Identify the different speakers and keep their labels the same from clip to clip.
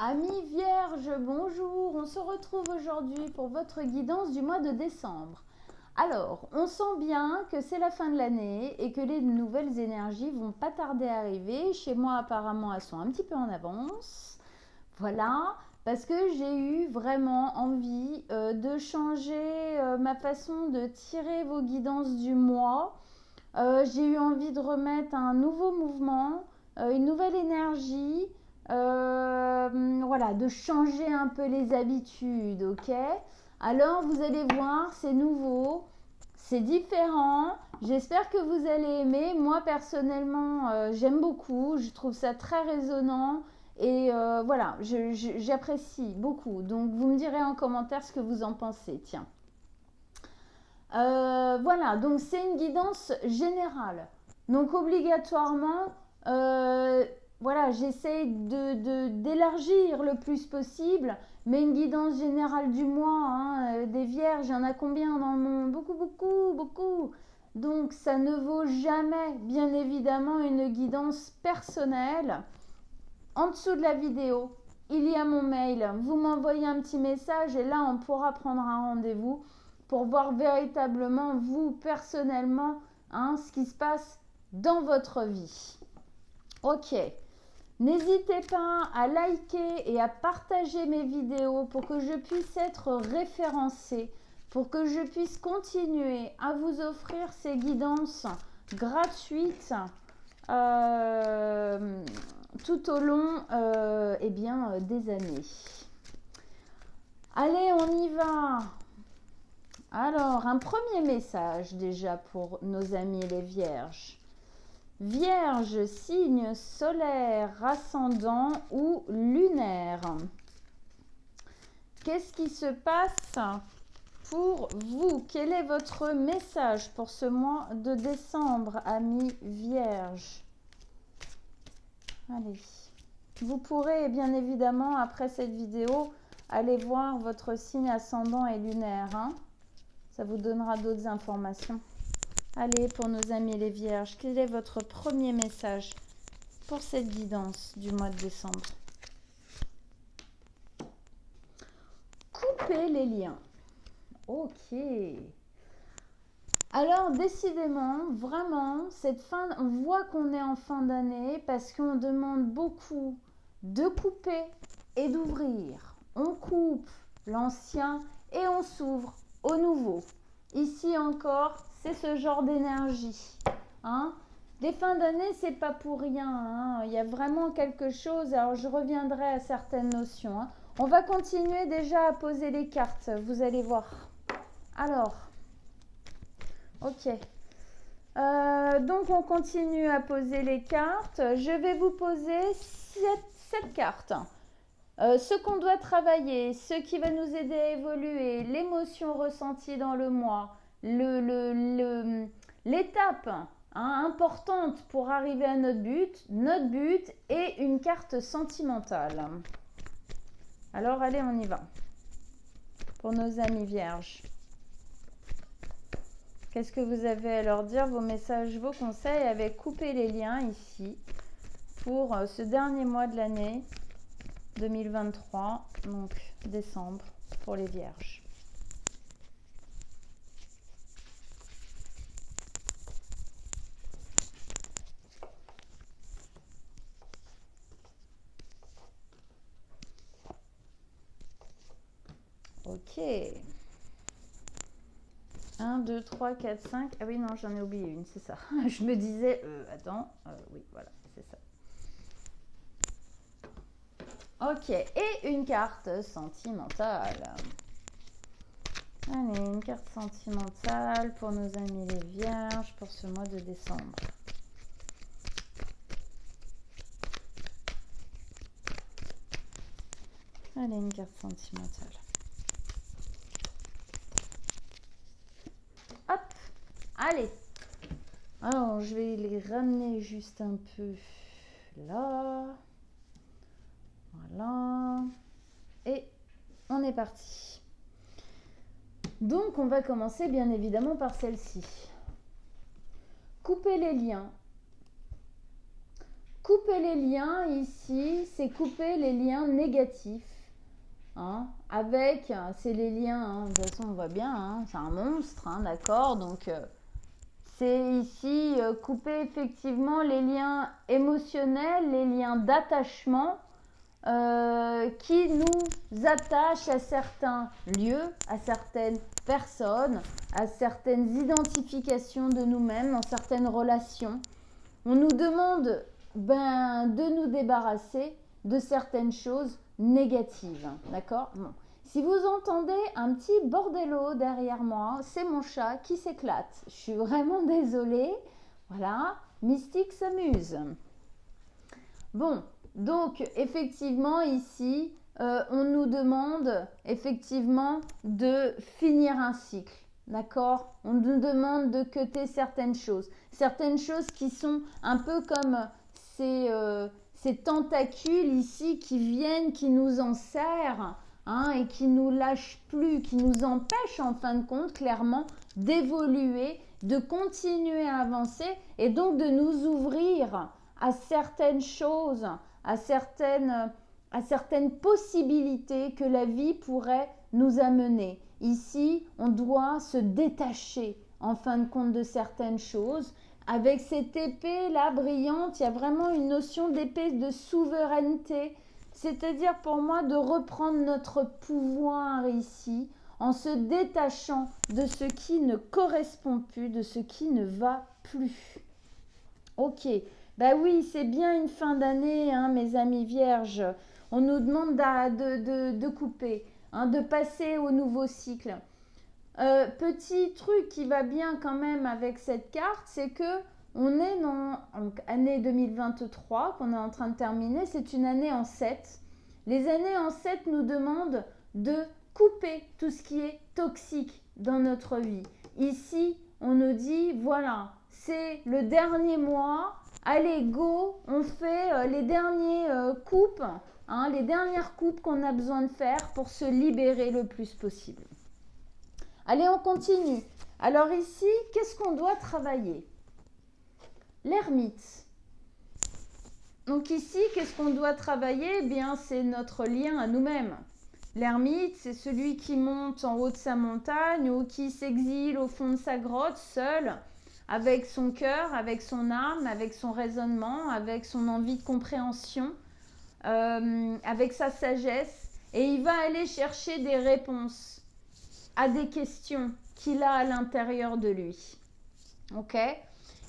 Speaker 1: Amis vierges, bonjour, on se retrouve aujourd'hui pour votre guidance du mois de décembre. Alors, on sent bien que c'est la fin de l'année et que les nouvelles énergies vont pas tarder à arriver. Chez moi, apparemment, elles sont un petit peu en avance. Voilà, parce que j'ai eu vraiment envie de changer ma façon de tirer vos guidances du mois. J'ai eu envie de remettre un nouveau mouvement, une nouvelle énergie, voilà, de changer un peu les habitudes, ok? Alors vous allez voir, c'est nouveau, c'est différent. J'espère que vous allez aimer. Moi personnellement, j'aime beaucoup. Je trouve ça très résonnant et voilà, j'apprécie beaucoup. Donc vous me direz en commentaire ce que vous en pensez. Tiens. Voilà, donc c'est une guidance générale. Donc obligatoirement, euh, voilà, j'essaie d'élargir le plus possible, mais une guidance générale du mois, hein, des vierges, il y en a combien dans le monde? Beaucoup, beaucoup, beaucoup. Donc ça ne vaut jamais, bien évidemment, une guidance personnelle. En dessous de la vidéo, il y a mon mail. Vous m'envoyez un petit message et là, on pourra prendre un rendez-vous pour voir véritablement, vous, personnellement, hein, ce qui se passe dans votre vie. Ok. N'hésitez pas à liker et à partager mes vidéos pour que je puisse être référencée, pour que je puisse continuer à vous offrir ces guidances gratuites tout au long des années. Allez, on y va. Alors, un premier message déjà pour nos amis les vierges. Vierge, signe solaire, ascendant ou lunaire. Qu'est-ce qui se passe pour vous? Quel est votre message pour ce mois de décembre, amis vierges? Allez. Vous pourrez bien évidemment, après cette vidéo, aller voir votre signe ascendant et lunaire. Hein. Ça vous donnera d'autres informations. Allez, pour nos amis les vierges, quel est votre premier message pour cette guidance du mois de décembre? Coupez les liens. Ok. Alors, décidément, vraiment, cette fin, on voit qu'on est en fin d'année parce qu'on demande beaucoup de couper et d'ouvrir. On coupe l'ancien et on s'ouvre au nouveau. Ici encore, c'est ce genre d'énergie. Hein? Les fins d'année, c'est pas pour rien. Hein? Il y a vraiment quelque chose. Alors, je reviendrai à certaines notions. Hein? On va continuer déjà à poser les cartes. Vous allez voir. Alors, ok. Donc, on continue à poser les cartes. Je vais vous poser 7 cartes. Ce qu'on doit travailler, ce qui va nous aider à évoluer, l'émotion ressentie dans le mois, l'étape importante pour arriver à notre but et une carte sentimentale. Alors, allez, on y va. Pour nos amis vierges. Qu'est-ce que vous avez à leur dire? Vos messages, vos conseils avec couper les liens ici pour ce dernier mois de l'année 2023, donc décembre pour les vierges. Ok. 1, 2, 3, 4, 5. Ah oui, non, j'en ai oublié une, c'est ça. Je me disais, attends, oui, voilà, c'est ça. Ok, et une carte sentimentale. Allez, une carte sentimentale pour nos amis les vierges pour ce mois de décembre. Allez, une carte sentimentale. Hop, allez. Alors, je vais les ramener juste un peu là. Voilà. Et on est parti. Donc, on va commencer bien évidemment par celle-ci. Couper les liens. couper les liens ici, c'est couper les liens négatifs. Avec, c'est les liens, de toute façon on voit bien, c'est un monstre, d'accord, donc c'est ici couper effectivement les liens émotionnels, les liens d'attachement qui nous attachent à certains lieux, à certaines personnes, à certaines identifications de nous-mêmes, dans certaines relations. On nous demande de nous débarrasser de certaines choses négatives, d'accord. Bon. Si vous entendez un petit bordello derrière moi, c'est mon chat qui s'éclate. Je suis vraiment désolée. Voilà, Mystique s'amuse. Bon, donc effectivement ici, on nous demande effectivement de finir un cycle. D'accord? On nous demande de cutter certaines choses qui sont un peu comme ces tentacules ici qui viennent, qui nous enserrent et qui nous lâchent plus, qui nous empêchent en fin de compte clairement d'évoluer, de continuer à avancer et donc de nous ouvrir à certaines choses, à certaines possibilités que la vie pourrait nous amener. Ici, on doit se détacher en fin de compte de certaines choses. Avec cette épée là brillante, il y a vraiment une notion d'épée de souveraineté, c'est-à-dire pour moi de reprendre notre pouvoir ici en se détachant de ce qui ne correspond plus, de ce qui ne va plus. Ok, bah oui, c'est bien une fin d'année, mes amis vierges. On nous demande de couper, de passer au nouveau cycle. Petit truc qui va bien quand même avec cette carte, c'est que on est dans année 2023 qu'on est en train de terminer. C'est une année en 7. Les années en 7 nous demandent de couper tout ce qui est toxique dans notre vie. Ici, on nous dit, voilà, c'est le dernier mois. Allez, go, on fait les dernières coupes, les dernières coupes qu'on a besoin de faire pour se libérer le plus possible. Allez, on continue. Alors ici, qu'est-ce qu'on doit travailler? L'ermite. Donc ici, qu'est-ce qu'on doit travailler? Eh bien, c'est notre lien à nous-mêmes. L'ermite, c'est celui qui monte en haut de sa montagne ou qui s'exile au fond de sa grotte seul, avec son cœur, avec son âme, avec son raisonnement, avec son envie de compréhension, avec sa sagesse. Et il va aller chercher des réponses à des questions qu'il a à l'intérieur de lui. Ok?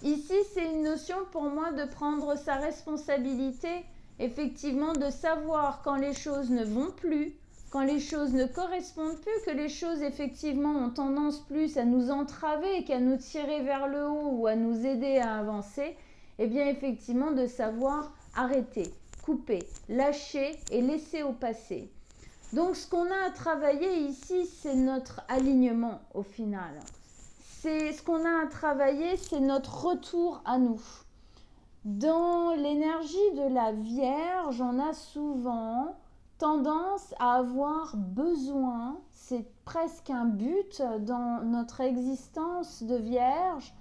Speaker 1: Ici, c'est une notion pour moi de prendre sa responsabilité, effectivement, de savoir quand les choses ne vont plus, quand les choses ne correspondent plus, que les choses, effectivement, ont tendance plus à nous entraver qu'à nous tirer vers le haut ou à nous aider à avancer, eh bien, effectivement, de savoir arrêter, couper, lâcher et laisser au passé. Donc, ce qu'on a à travailler ici, c'est notre alignement au final. C'est ce qu'on a à travailler, c'est notre retour à nous. Dans l'énergie de la Vierge, on a souvent tendance à avoir besoin, c'est presque un but dans notre existence de Vierge,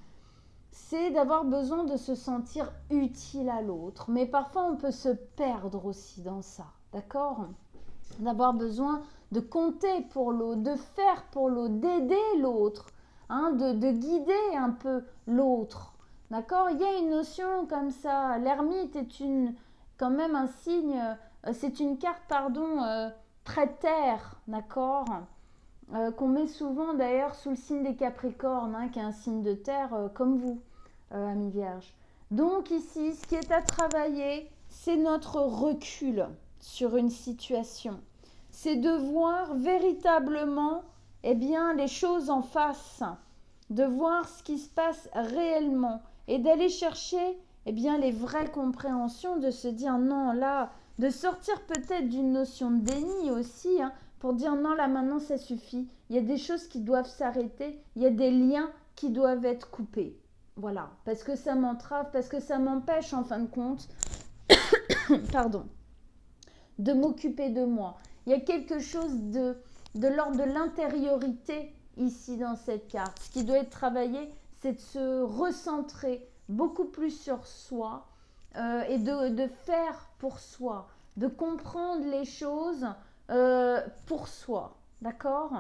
Speaker 1: c'est d'avoir besoin de se sentir utile à l'autre. Mais parfois, on peut se perdre aussi dans ça, d'accord ? D'avoir besoin de compter pour l'autre, de faire pour l'autre, d'aider l'autre, de guider un peu l'autre. D'accord? Il y a une notion comme ça. L'ermite est quand même un signe, c'est une carte, très terre, d'accord? Qu'on met souvent d'ailleurs sous le signe des Capricornes, qui est un signe de terre comme vous, amis vierges. Donc ici, ce qui est à travailler, c'est notre recul sur une situation. C'est de voir véritablement les choses en face, de voir ce qui se passe réellement et d'aller chercher les vraies compréhensions, de se dire non, là, de sortir peut-être d'une notion de déni aussi, pour dire non, là maintenant ça suffit, il y a des choses qui doivent s'arrêter, il y a des liens qui doivent être coupés. Voilà, parce que ça m'entrave, parce que ça m'empêche en fin de compte, de m'occuper de moi. Il y a quelque chose de l'ordre de l'intériorité ici dans cette carte. Ce qui doit être travaillé, c'est de se recentrer beaucoup plus sur soi et de faire pour soi, de comprendre les choses pour soi, d'accord?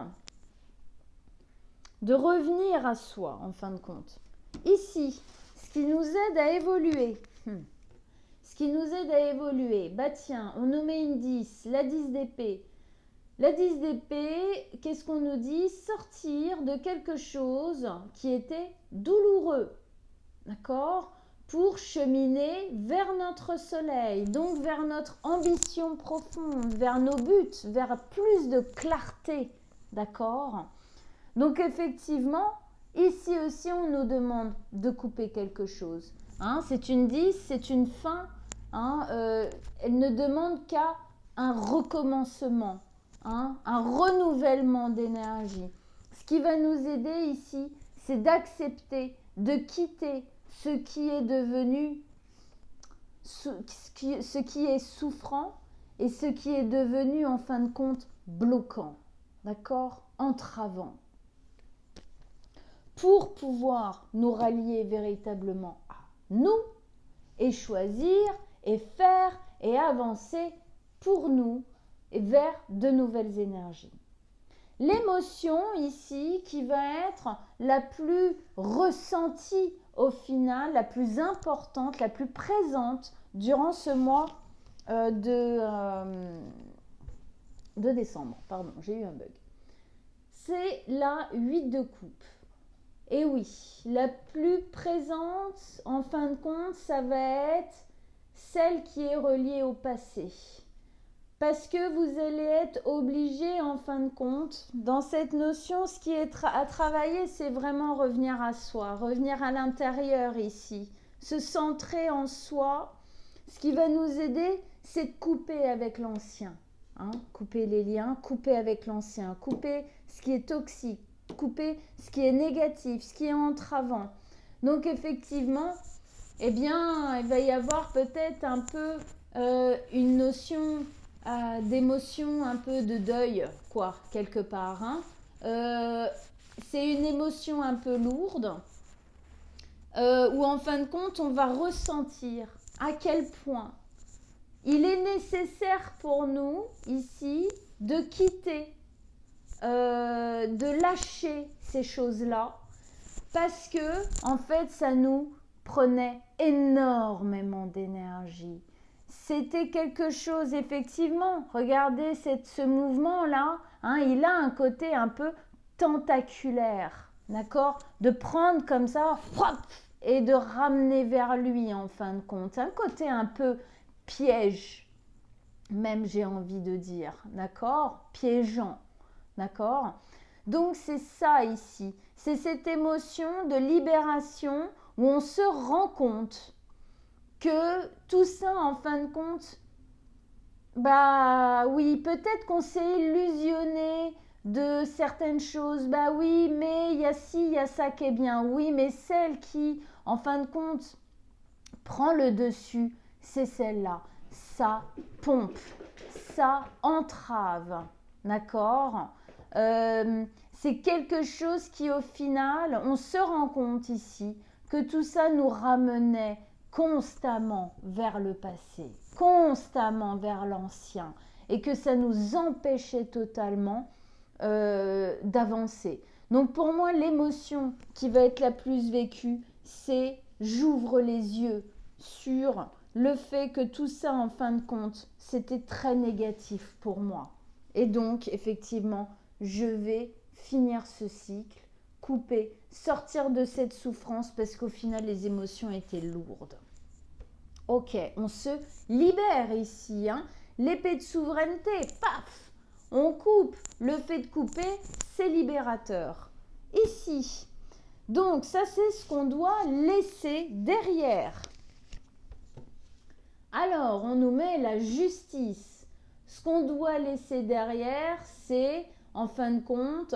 Speaker 1: De revenir à soi en fin de compte. Ici, ce qui nous aide à évoluer, bah tiens, on nous met une 10, la 10 d'épée. La 10 d'épée, qu'est-ce qu'on nous dit? Sortir de quelque chose qui était douloureux, d'accord? Pour cheminer vers notre soleil, donc vers notre ambition profonde, vers nos buts, vers plus de clarté, d'accord? Donc effectivement, ici aussi, on nous demande de couper quelque chose. Hein, c'est une 10, c'est une fin. Hein, elle ne demande qu'à un recommencement, hein, un renouvellement d'énergie. Ce qui va nous aider ici, c'est d'accepter, de quitter ce qui est devenu, ce qui est souffrant et ce qui est devenu en fin de compte bloquant, d'accord, entravant, pour pouvoir nous rallier véritablement à nous et choisir et faire et avancer pour nous et vers de nouvelles énergies. L'émotion ici qui va être la plus ressentie au final, la plus importante, la plus présente durant ce mois de décembre. Pardon, j'ai eu un bug. C'est la 8 de coupe. Et oui, la plus présente, en fin de compte, ça va être celle qui est reliée au passé. Parce que vous allez être obligé, en fin de compte, dans cette notion, ce qui est à travailler, c'est vraiment revenir à soi, revenir à l'intérieur ici, se centrer en soi. Ce qui va nous aider, c'est de couper avec l'ancien. Hein, couper les liens, couper avec l'ancien, couper ce qui est toxique, couper ce qui est négatif, ce qui est entravant. Donc effectivement, eh bien, il va y avoir peut-être un peu une notion d'émotion, un peu de deuil, quoi, quelque part. Hein. C'est une émotion un peu lourde, où en fin de compte, on va ressentir à quel point il est nécessaire pour nous, ici, de quitter, de lâcher ces choses-là, parce que, en fait, ça nous prenait énormément d'énergie. C'était quelque chose, effectivement, regardez ce mouvement-là, hein, il a un côté un peu tentaculaire, d'accord? De prendre comme ça, hop, et de ramener vers lui, en fin de compte. Un côté un peu piège, même j'ai envie de dire, d'accord? Piégeant, d'accord? Donc c'est ça ici, c'est cette émotion de libération où on se rend compte que tout ça, en fin de compte, bah oui, peut-être qu'on s'est illusionné de certaines choses, bah oui, mais il y a ci, il y a ça qui est bien, oui, mais celle qui, en fin de compte, prend le dessus, c'est celle-là. Ça pompe, ça entrave, d'accord? C'est quelque chose qui, au final, on se rend compte ici que tout ça nous ramenait constamment vers le passé, constamment vers l'ancien, et que ça nous empêchait totalement d'avancer. Donc pour moi, l'émotion qui va être la plus vécue, c'est j'ouvre les yeux sur le fait que tout ça, en fin de compte, c'était très négatif pour moi. Et donc, effectivement, je vais finir ce cycle, couper, sortir de cette souffrance parce qu'au final, les émotions étaient lourdes. Ok, on se libère ici. Hein. L'épée de souveraineté, paf, on coupe. Le fait de couper, c'est libérateur. Ici, donc ça, c'est ce qu'on doit laisser derrière. Alors, on nous met la justice. Ce qu'on doit laisser derrière, c'est, en fin de compte,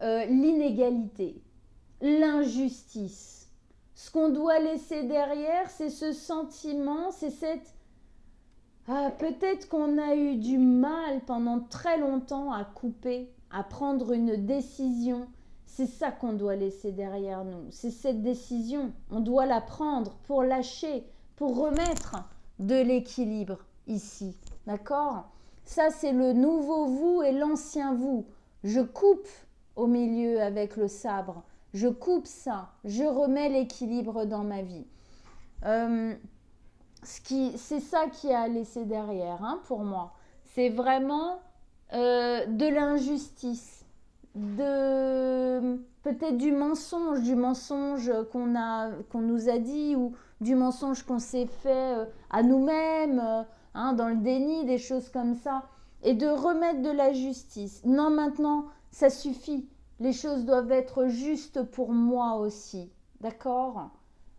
Speaker 1: l'inégalité, l'injustice. Ce qu'on doit laisser derrière, c'est ce sentiment, c'est cette... peut-être qu'on a eu du mal pendant très longtemps à couper, à prendre une décision. C'est ça qu'on doit laisser derrière nous. C'est cette décision. On doit la prendre pour lâcher, pour remettre de l'équilibre ici. D'accord? Ça, c'est le nouveau vous et l'ancien vous. Je coupe au milieu avec le sabre. Je coupe ça. Je remets l'équilibre dans ma vie. C'est ça qui a laissé derrière, hein, pour moi. C'est vraiment de l'injustice, peut-être du mensonge qu'on nous a dit, ou du mensonge qu'on s'est fait à nous-mêmes, hein, dans le déni, des choses comme ça, et de remettre de la justice. Non, maintenant, ça suffit. Les choses doivent être justes pour moi aussi. D'accord ?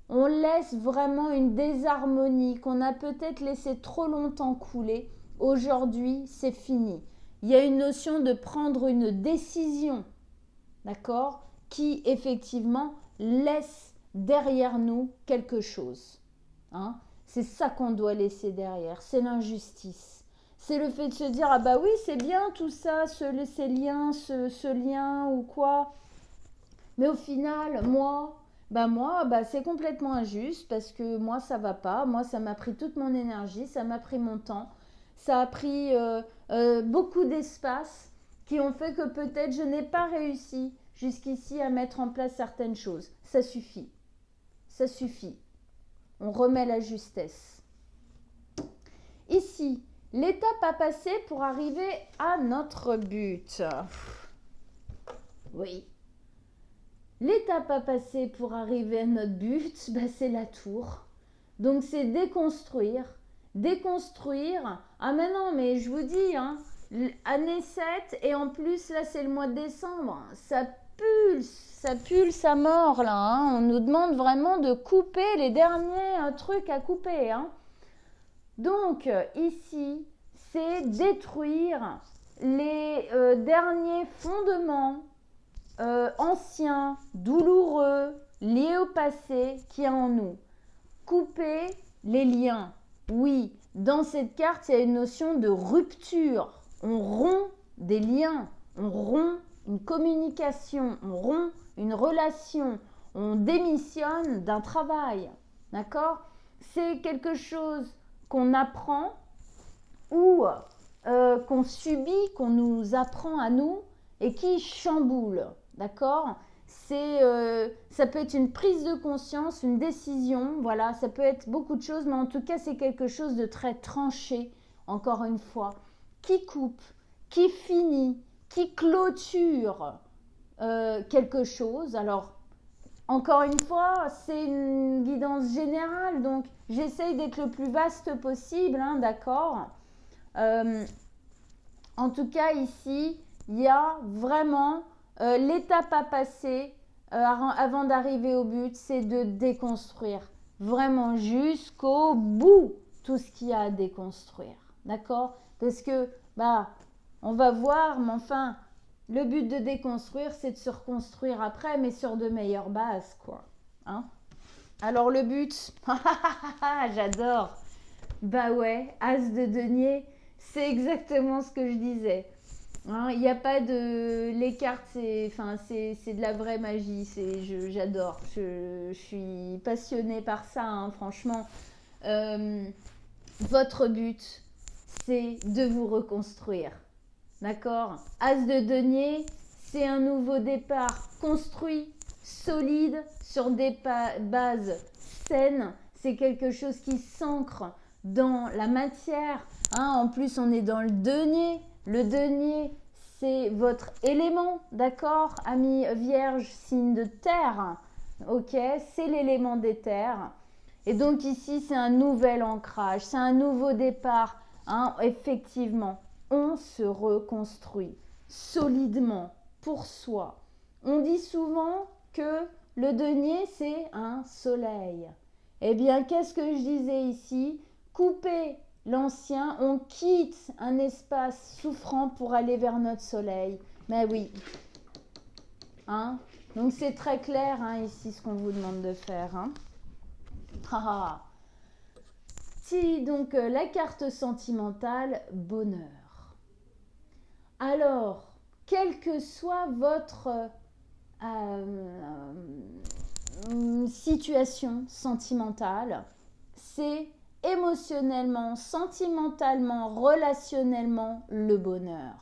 Speaker 1: On laisse vraiment une désharmonie qu'on a peut-être laissé trop longtemps couler. Aujourd'hui, c'est fini. Il y a une notion de prendre une décision, d'accord, qui effectivement laisse derrière nous quelque chose. Hein. C'est ça qu'on doit laisser derrière, c'est l'injustice. C'est le fait de se dire, ah bah oui, c'est bien tout ça, ces liens, ce lien ou quoi. Mais au final, moi, c'est complètement injuste parce que moi, ça va pas. Moi, ça m'a pris toute mon énergie, ça m'a pris mon temps. Ça a pris beaucoup d'espace qui ont fait que peut-être je n'ai pas réussi jusqu'ici à mettre en place certaines choses. Ça suffit. Ça suffit. On remet la justesse. Ici, l'étape à passer pour arriver à notre but. Oui. L'étape à passer pour arriver à notre but, c'est la tour. Donc c'est déconstruire. Déconstruire. Ah mais non, mais je vous dis, hein, année 7, et en plus là c'est le mois de décembre. Ça pulse à mort là. Hein. On nous demande vraiment de couper les derniers trucs à couper. Hein. Donc ici, c'est détruire les derniers fondements anciens, douloureux, liés au passé qui est en nous. Couper les liens. Oui, dans cette carte, il y a une notion de rupture. On rompt des liens, on rompt une communication, on rompt une relation, on démissionne d'un travail. D'accord ? C'est quelque chose qu'on apprend ou qu'on subit, qu'on nous apprend à nous et qui chamboule. D'accord ? Ça peut être une prise de conscience, une décision, voilà, ça peut être beaucoup de choses, mais en tout cas, c'est quelque chose de très tranché, encore une fois, qui coupe, qui finit, qui clôture quelque chose. Alors, encore une fois, c'est une guidance générale, donc j'essaye d'être le plus vaste possible, hein, d'accord ? En tout cas, ici, il y a vraiment l'étape à passer avant d'arriver au but, c'est de déconstruire vraiment jusqu'au bout tout ce qu'il y a à déconstruire. D'accord ? Parce que, on va voir, mais enfin, le but de déconstruire, c'est de se reconstruire après, mais sur de meilleures bases, quoi. Hein ? Alors, le but, j'adore. Bah ouais, As de denier, c'est exactement ce que je disais. Hein, il n'y a pas de... Les cartes, c'est de la vraie magie. J'adore. Je suis passionnée par ça, hein, franchement. Votre but, c'est de vous reconstruire. D'accord ? As de denier, c'est un nouveau départ construit, solide, sur des bases saines. C'est quelque chose qui s'ancre dans la matière. Hein, en plus, on est dans le denier. Le denier, c'est votre élément, d'accord, ami vierge, signe de terre. Ok, c'est l'élément des terres. Et donc ici, c'est un nouvel ancrage, c'est un nouveau départ. Hein, effectivement, on se reconstruit solidement pour soi. On dit souvent que le denier, c'est un soleil. Eh bien, qu'est-ce que je disais ici ? Couper l'ancien, on quitte un espace souffrant pour aller vers notre soleil. Mais oui. Hein ? Donc, c'est très clair, hein, ici, ce qu'on vous demande de faire. Hein. Si, donc, la carte sentimentale, bonheur. Alors, quelle que soit votre situation sentimentale, c'est émotionnellement, sentimentalement, relationnellement le bonheur.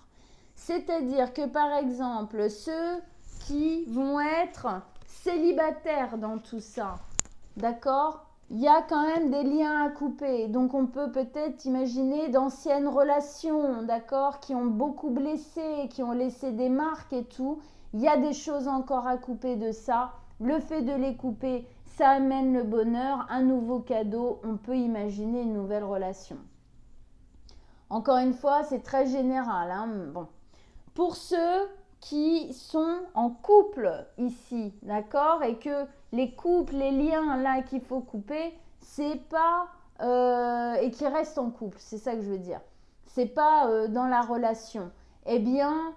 Speaker 1: C'est-à-dire que par exemple, ceux qui vont être célibataires dans tout ça, d'accord ? Il y a quand même des liens à couper. Donc on peut peut-être imaginer d'anciennes relations, d'accord, qui ont beaucoup blessé, qui ont laissé des marques et tout. Il y a des choses encore à couper de ça. Le fait de les couper, ça amène le bonheur, un nouveau cadeau. On peut imaginer une nouvelle relation. Encore une fois, c'est très général, hein. Bon. Pour ceux qui sont en couple ici, d'accord, et que les couples, les liens là qu'il faut couper, c'est pas et qui restent en couple, c'est ça que je veux dire. C'est pas dans la relation. Eh bien,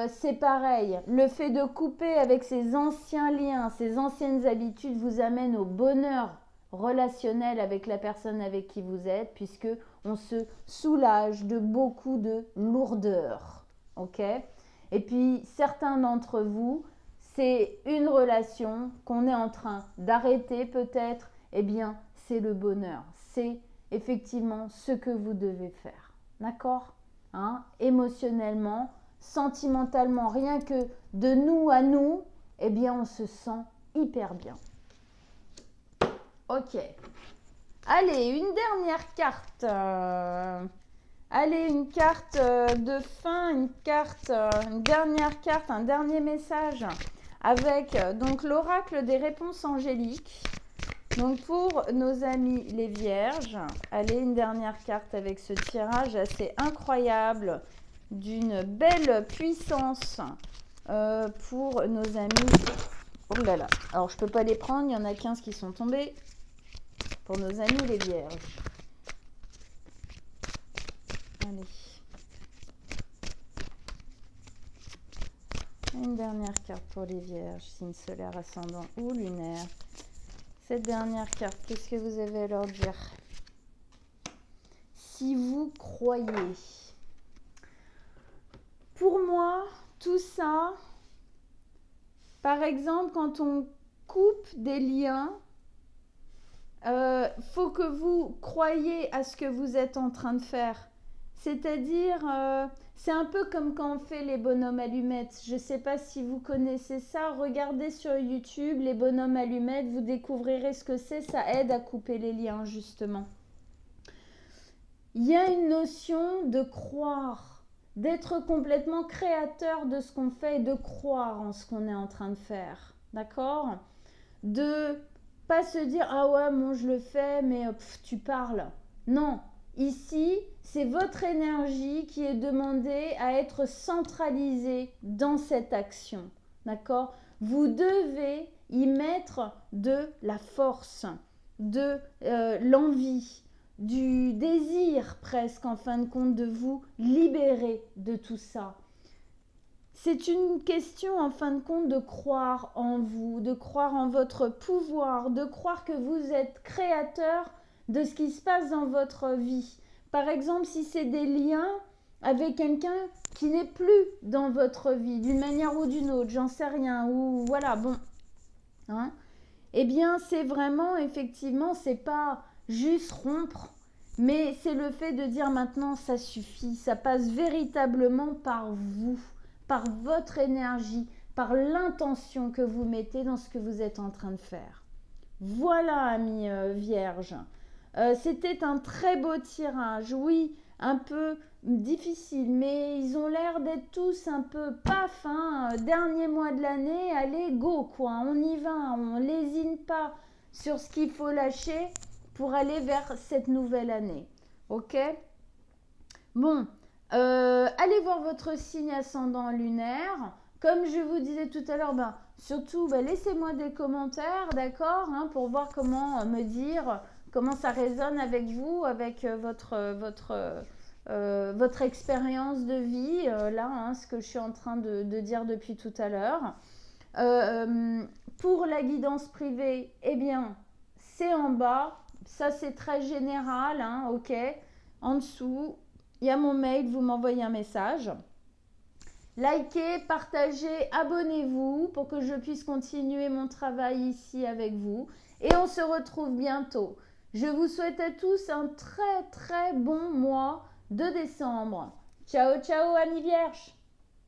Speaker 1: c'est pareil. Le fait de couper avec ces anciens liens, ces anciennes habitudes vous amène au bonheur relationnel avec la personne avec qui vous êtes, puisque on se soulage de beaucoup de lourdeur. Ok ? Et puis, certains d'entre vous, c'est une relation qu'on est en train d'arrêter peut-être. Eh bien, c'est le bonheur. C'est effectivement ce que vous devez faire. D'accord ? Hein ? Émotionnellement, sentimentalement, rien que de nous à nous, eh bien, on se sent hyper bien. Ok. Allez, une dernière carte. Allez, une carte de fin, une dernière carte, un dernier message avec donc l'oracle des réponses angéliques. Donc pour nos amis les vierges, allez, une dernière carte avec ce tirage assez incroyable, d'une belle puissance pour nos amis. Oh là là, alors je ne peux pas les prendre, il y en a 15 qui sont tombés pour nos amis les vierges. Allez. Une dernière carte pour les vierges, signe solaire, ascendant ou lunaire. Cette dernière carte, qu'est-ce que vous avez à leur dire? Si vous croyez. Pour moi, tout ça, par exemple, quand on coupe des liens, faut que vous croyiez à ce que vous êtes en train de faire. C'est-à-dire, c'est un peu comme quand on fait les bonhommes allumettes. Je ne sais pas si vous connaissez ça. Regardez sur YouTube les bonhommes allumettes. Vous découvrirez ce que c'est. Ça aide à couper les liens, justement. Il y a une notion de croire, d'être complètement créateur de ce qu'on fait et de croire en ce qu'on est en train de faire. D'accord ? De pas se dire « Ah ouais, bon, je le fais, mais tu parles. » Non. Ici, c'est votre énergie qui est demandée à être centralisée dans cette action. D'accord ? Vous devez y mettre de la force, de l'envie, du désir presque en fin de compte de vous libérer de tout ça. C'est une question en fin de compte de croire en vous, de croire en votre pouvoir, de croire que vous êtes créateur de ce qui se passe dans votre vie. Par exemple, si c'est des liens avec quelqu'un qui n'est plus dans votre vie, d'une manière ou d'une autre, j'en sais rien, ou voilà, bon. Hein, eh bien, c'est vraiment, effectivement, c'est pas juste rompre, mais c'est le fait de dire maintenant, ça suffit, ça passe véritablement par vous, par votre énergie, par l'intention que vous mettez dans ce que vous êtes en train de faire. Voilà, amis vierges. C'était un très beau tirage, oui, un peu difficile, mais ils ont l'air d'être tous un peu paf, hein, dernier mois de l'année, allez, go, quoi, on y va, on lésine pas sur ce qu'il faut lâcher pour aller vers cette nouvelle année, ok? Bon, allez voir votre signe ascendant lunaire. Comme je vous disais tout à l'heure, surtout laissez-moi des commentaires, d'accord, hein, pour voir comment me dire comment ça résonne avec vous, avec votre expérience de vie, là, hein, ce que je suis en train de dire depuis tout à l'heure. Pour la guidance privée, eh bien, c'est en bas. Ça, c'est très général, hein, ok. En dessous, il y a mon mail, vous m'envoyez un message. Likez, partagez, abonnez-vous pour que je puisse continuer mon travail ici avec vous. Et on se retrouve bientôt. Je vous souhaite à tous un très très bon mois de décembre. Ciao ciao amis vierges.